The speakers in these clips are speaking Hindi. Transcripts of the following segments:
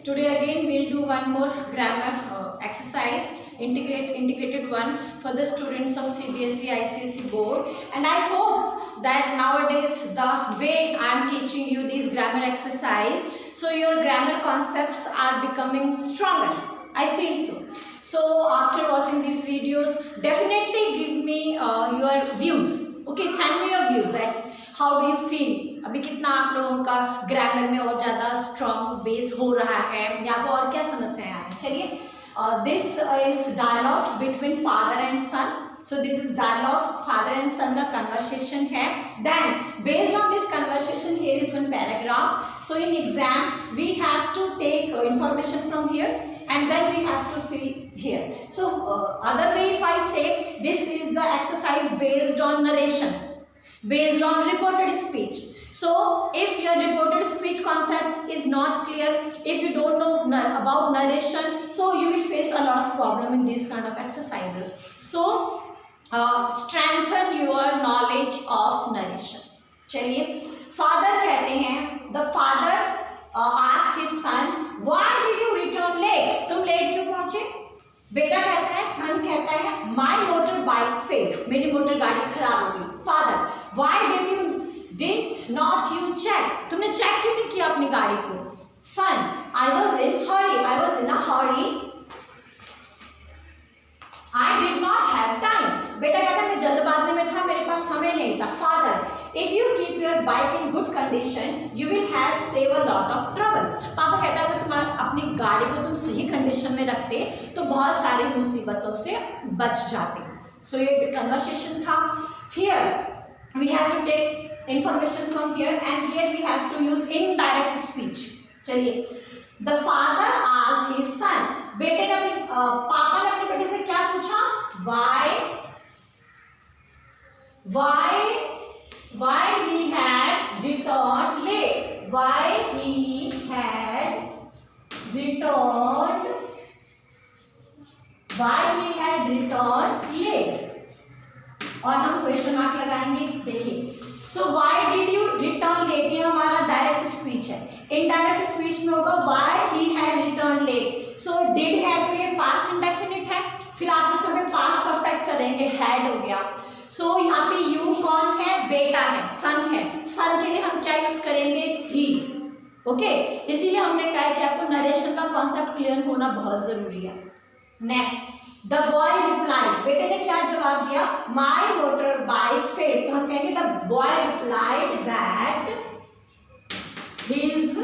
Today again we'll do one more grammar exercise, integrated one for the students of CBSE ICSE board. And I hope that nowadays the way I am teaching you this grammar exercise, so your grammar concepts are becoming stronger. I feel so. So after watching these videos, definitely give me your views. Okay, send me your views that how do you feel, अभी कितना आप लोगों का ग्रामर में और ज़्यादा स्ट्रॉन्ग बेस हो रहा है, यहाँ पर और क्या समस्याएं आ रही हैं. चलिए, this is dialogues between father and son. So this is dialogues, father and son का conversation है. Then based on this conversation, here is one paragraph. So in exam we have to take information from here and then we have to fill here. So other way if I say, this is the exercise based on narration, based on reported speech. So if your reported speech concept is not clear, if you don't know about narration, so you will face a lot of problem in these kind of exercises. So strengthen your knowledge of narration. चलिए, father कहते हैं, the father asked his son, why did you return late? तुम लेट क्यों पहुंचे? बेटा कहता है, son कहता है, my motorbike failed. मेरी मोटर गाड़ी खराब हो गई. Father, why did not you check? तुमने चेक क्यों नहीं किया अपनी गाड़ी को? Son, I was in a hurry. I did not have time. बेटा कहता है मैं जल्दबाजी में था, मेरे पास समय नहीं था. Father, if you keep your bike in good condition, you will have save a lot of trouble. पापा कहता है अगर तुम अपनी गाड़ी को तुम सही कंडीशन में रखते तो बहुत सारी मुसीबतों से बच जाते. So ये conversation था. Here we have to take information from here and here we have to use indirect speech. चलिए, the father asked his son. बेटे ने पापा ने अपने बेटे से क्या पूछा? Why he had returned late? Why he had returned late? और हम क्वेश्चन मार्क लगाएंगे. देखिए, सो why did you return late? ये हमारा डायरेक्ट स्पीच है. इनडायरेक्ट स्पीच में होगा why he had returned late. So did है तो ये पास्ट इंडेफिनिट है, फिर आप इसको पास्ट परफेक्ट करेंगे, had हो गया. सो यहाँ पे यू कौन है? बेटा है, सन है. सन के लिए हम क्या यूज करेंगे? ही. ओके, इसीलिए हमने कहा है कि आपको नरेशन का कॉन्सेप्ट क्लियर होना बहुत जरूरी है. Next, the boy replied. बेटे ने क्या जवाब दिया? माई मोटर बाइक फेल्ड. तो हम कहेंगे the boy replied that his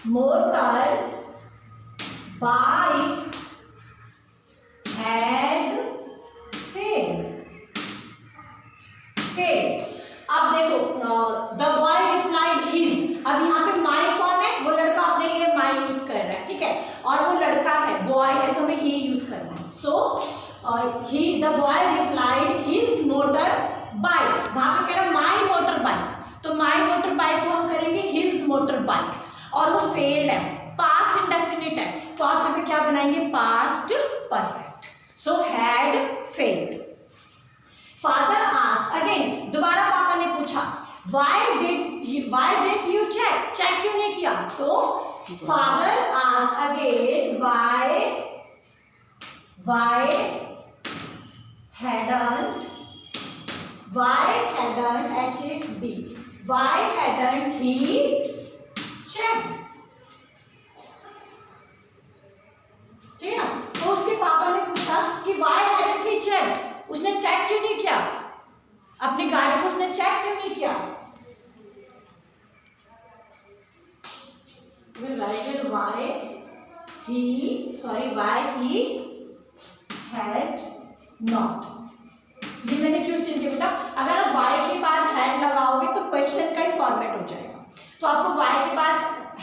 motor bike had failed. अब देखो, the boy replied his. अब यहाँ पे my कौन है? वो लड़का अपने लिए my यूज कर रहा है, ठीक है, और वो लड़का है, boy है, तो हमें he यूज करना है. So the boy replied his motor bike. वहां पे कह रहा है my motor bike, तो my motor bike को हम करेंगे his motor bike. और वो failed है, past indefinite है, तो आप यहाँ पे क्या बनाएंगे? past perfect. So had failed. Father asked again. दोबारा पापा ने पूछा why did you check? Check क्यों नहीं किया? तो father asked again why hadn't he checked? ठीक है ना. तो उसके पापा ने पूछा कि why hadn't he checked? उसने चेक क्यों नहीं किया अपनी गाड़ी को? उसने चेक क्यों नहीं किया? why he had not. ये मैंने क्यों चेंज किया बेटा? अगर आप why के बाद had लगाओगे तो क्वेश्चन का ही फॉर्मेट हो जाएगा. तो आपको why के बाद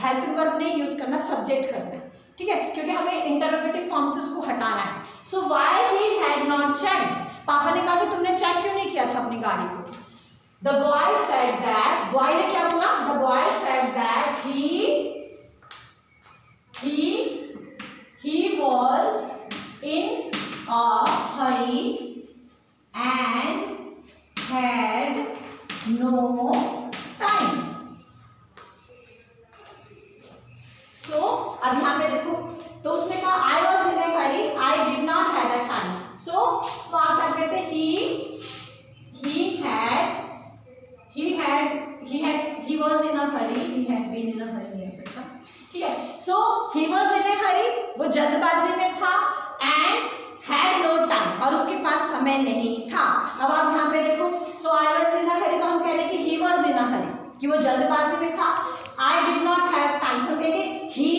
हेल्पिंग वर्ब नहीं यूज करना, सब्जेक्ट करना है, ठीक है, क्योंकि हमें इंटरोगेटिव फॉर्म से उसको हटाना है. सो why he had not checked. पापा ने कहा कि तुमने चेक क्यों नहीं किया था अपनी गाड़ी को? The boy said that. Boy ने क्या बोला? The boy said that he was in a hurry and had no time. So अब ही वॉज इन ए हरी, वो जल्दबाजी में था, एंड हैड नो टाइम, और उसके पास समय नहीं था। अब आप यहाँ पे देखो, सो आई वॉज इन अ हरी, तो हम कह रहे हैं कि ही वॉज इन अ हरी, कि वो जल्दबाजी में था। I did not have time, तो कहेंगे ही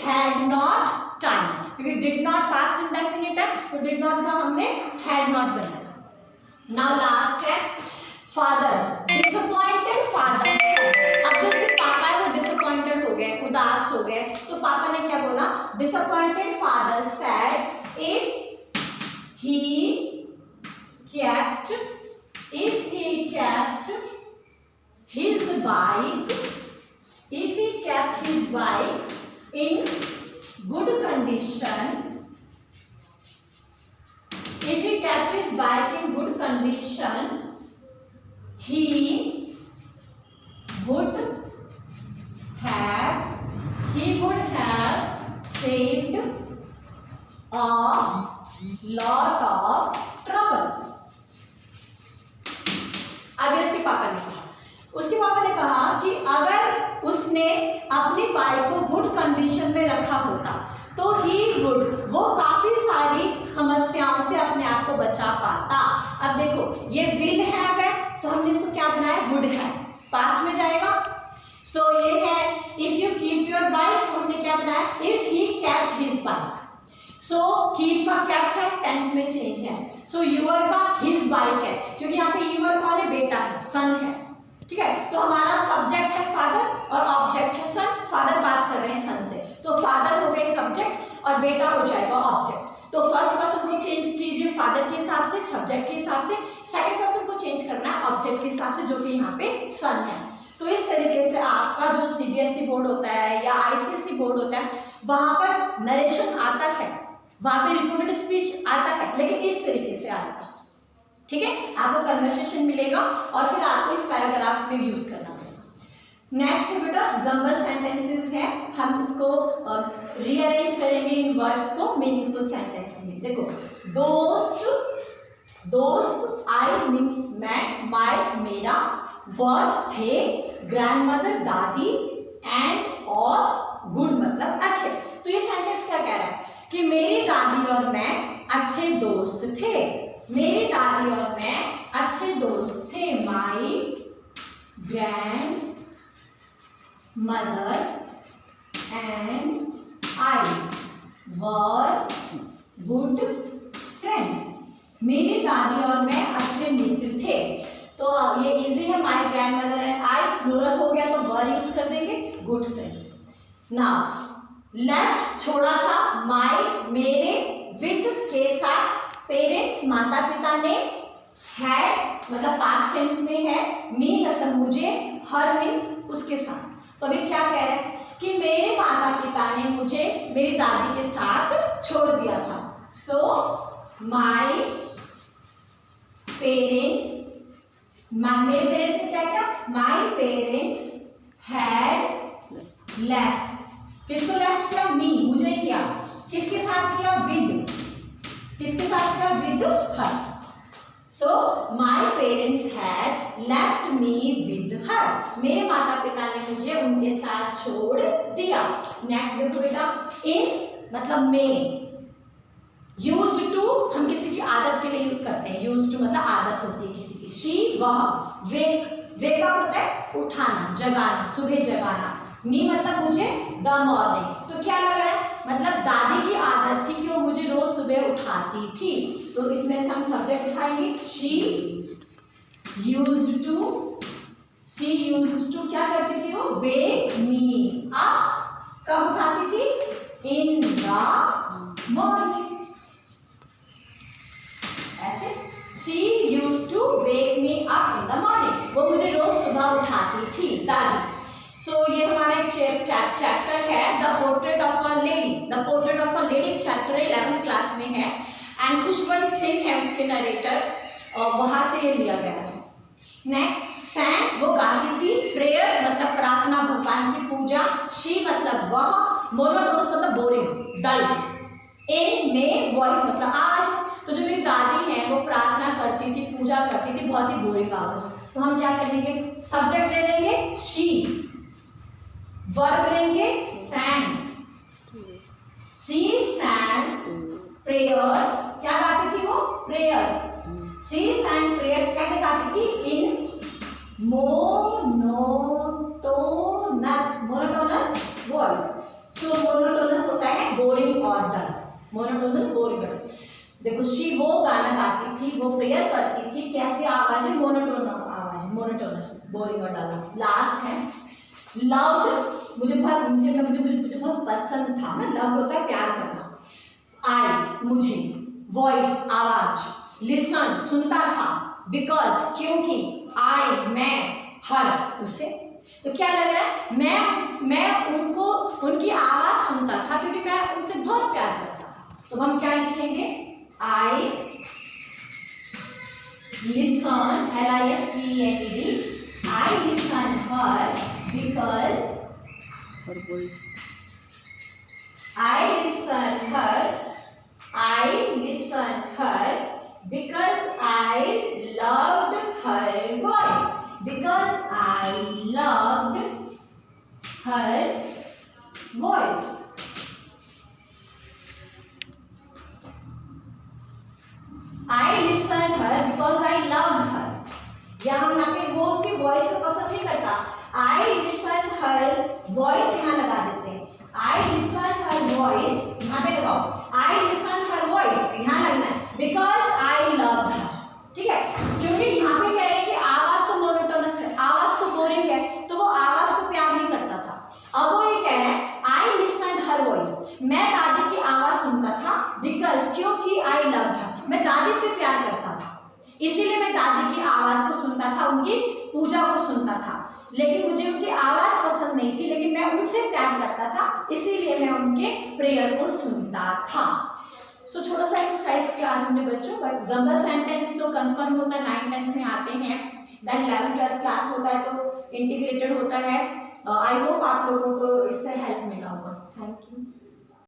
हैड नॉट टाइम, क्योंकि डिड नॉट पास्ट इंडेफिनिट है, तो डिड नॉट का हमने हैड नॉट बनाया। नाउ लास्ट है फादर, डिसअपॉइंटेड फादर। अब जो उसके पापा है वो डिसअपॉइंटेड हो गए, उदास हो गए, तो पापा ने क्या बोला, disappointed father said if he kept his bike in good condition, he would have saved a lot of trouble। अब उसके पापा ने कहा कि अगर उसने अपनी बाइक को गुड कंडीशन में रखा होता तो वो काफी सारी समस्याओं से अपने आप को बचा पाता। अब देखो ये विल हैव है, तो हमने इसको क्या बनाया, वुड हैव, पास्ट में जाएगा। सो ये है if you keep your bike, तो हमने क्या बनाया, if he kept his bike. So keep का कैप्ट है, टेंस में चेंज है। सो यूअर का हिज बाइक है, क्योंकि यहाँ पे यूअर कौन है, बेटा है, सन है, ठीक है। तो हमारा सब्जेक्ट है फादर और ऑब्जेक्ट है सन। फादर बात कर रहे हैं सन से, तो फादर हो गए सब्जेक्ट और बेटा हो जाएगा ऑब्जेक्ट। तो फर्स्ट पर्सन को चेंज कीजिए फादर के हिसाब से, सब्जेक्ट के हिसाब से, सेकंड पर्सन को चेंज करना है ऑब्जेक्ट के हिसाब से, जो कि यहाँ पे सन है। तो इस तरीके से आपका जो सीबीएसई बोर्ड होता है या आईसीएसई बोर्ड होता है, वहां पर नरेशन आता है, वहां पे रिपोर्टेड स्पीच आता है, लेकिन इस तरीके से आता है, ठीक है। आपको कन्वर्सेशन मिलेगा और फिर आपको इस पैराग्राफ में यूज करना पड़ेगा। नेक्स्ट है बेटा जंबल सेंटेंसेस है, हम इसको रीअरेंज करेंगे इन वर्ड्स को मीनिंगफुल सेंटेंस में। देखो दोस्त, आई मीन्स मैं, माय मेरा, वर थे, ग्रैंडमदर दादी, एंड और गुड मतलब अच्छे। तो ये सेंटेंस क्या कह रहा है कि मेरी दादी और मैं अच्छे दोस्त थे, मेरी दादी और मैं अच्छे दोस्त थे। माई grandmother and I were good friends. मेरी दादी और मैं अच्छे मित्र थे। तो ये इजी है, my grandmother and I, plural हो गया तो वर यूज कर देंगे, गुड फ्रेंड्स। नाउ लेफ्ट छोड़ा था, माई मेरे, विद के साथ, पेरेंट्स माता पिता ने, हैड मतलब पास्ट टेंस में है, मी मतलब मुझे, हर मीन्स उसके साथ। तो अभी क्या कह रहे हैं कि मेरे माता पिता ने मुझे मेरी दादी के साथ छोड़ दिया था। सो माई पेरेंट्स, मेरे पेरेंट्स ने क्या किया, माई पेरेंट्स हैड लेफ्ट, किसको लेफ्ट किया, मी मुझे किया, किसके साथ किया, विद, किसके साथ किया, with her. So my parents had left me with her, मेरे माता पिता ने मुझे उनके साथ छोड़ दिया। नेक्स्ट देखो बेटा, इन मतलब में, यूज्ड टू हम किसी की आदत के लिए यूज करते हैं, यूज्ड टू मतलब आदत होती है किसी की। शी वह, वेक अप होता है उठाना, जगाना, सुबह जगाना। मी मतलब मुझे, द मॉर्निंग। तो क्या लग रहा है, मतलब दादी की आदत थी कि वो मुझे रोज सुबह उठाती थी, तो इसमें से हम सब्जेक्ट उठाएंगे, शी यूज्ड टू क्या करती थी वो, वेक मी अप, कब उठाती थी, इन द मॉर्निंग। ऐसे she used to wake me up in the morning, वो मुझे रोज सुबह उठाती थी दादी। सो ये हमारा एक चैप्टर है the portrait of a lady. The portrait of a lady chapter 11th class में है, एंड खुशवंत सिंह है उसके नरेटर, और वहां से ये लिया गया है। नेक्स्ट सैंग, वो गाती थी, प्रेयर मतलब प्रार्थना, भगवान की पूजा, शी मतलब वह, मोनोटोनस मतलब बोरिंग, डल, इन में वॉइस मतलब आवाज। तो जो मेरी दादी है वो प्रार्थना करती थी, पूजा करती थी, बहुत ही बोरिंग आवाज। तो हम क्या करेंगे, सब्जेक्ट ले लेंगे शी, वर्ब लेंगे सैंग, शी sang prayers, क्या गाती थी वो? प्रेयर्स। शी sang prayers कैसे गाती थी? इन मोनोटोनस वॉइस। सो मोनोटोनस होता है बोरिंग और डल। मोनोटोनस बोरिंग और डल। देखो शी वो गाना गाती थी, वो प्रेयर करती थी, कैसी आवाज है? मोनोटोनस बोरिंग और डल। लास्ट है लव्ड, मुझे बहुत पसंद था ना। लव होता है प्यार करना। आई मुझे, वॉइस आवाज, लिसन सुनता था, बिकॉज क्योंकि, आई मैं, हर उसे। तो क्या लग रहा है? मैं उनको उनकी आवाज सुनता था क्योंकि मैं उनसे बहुत प्यार करता था। तो हम क्या लिखेंगे? I listen, LISTENED, I listen her because her voice. I listen her because I loved her voice. Because I loved her voice. I listened her because I loved her. यहाँ पे वो उसकी वॉइस को पसंद नहीं करता। आई लिसन हर वॉइस यहाँ लगा देते हैं। आई लिसन हर वॉइस यहाँ पे लगाओ। आई लिसन हर वॉइस यहाँ लगना है बिकॉज आई लव हर। ठीक है, क्योंकि यहाँ पे कह रहे हैं कि आवाज तो मोनोटोनस है, आवाज तो बोरिंग है, तो वो आवाज को प्यार नहीं करता था। अब वो ये कह रहा है आई लिसन हर वॉइस, मैं दादी की आवाज सुनता था, बिकॉज क्योंकि आई लव हर, मैं दादी से प्यार करता था, इसीलिए मैं दादी की आवाज को सुनता था, उनकी पूजा को सुनता था। लेकिन मुझे उनकी आवाज पसंद नहीं थी, लेकिन मैं उनसे प्यार करता था, इसीलिए मैं उनके प्रेयर को सुनता था। सो छोटा सा एक्सरसाइज किया आज हमने बच्चों, बट जंगल सेंटेंस तो कंफर्म होता है 9th-10th में आते हैं, देन 11th-12th क्लास होता है तो इंटीग्रेटेड होता है। आई होप आप लोगों को इससे हेल्प मिला होगा। Thank you.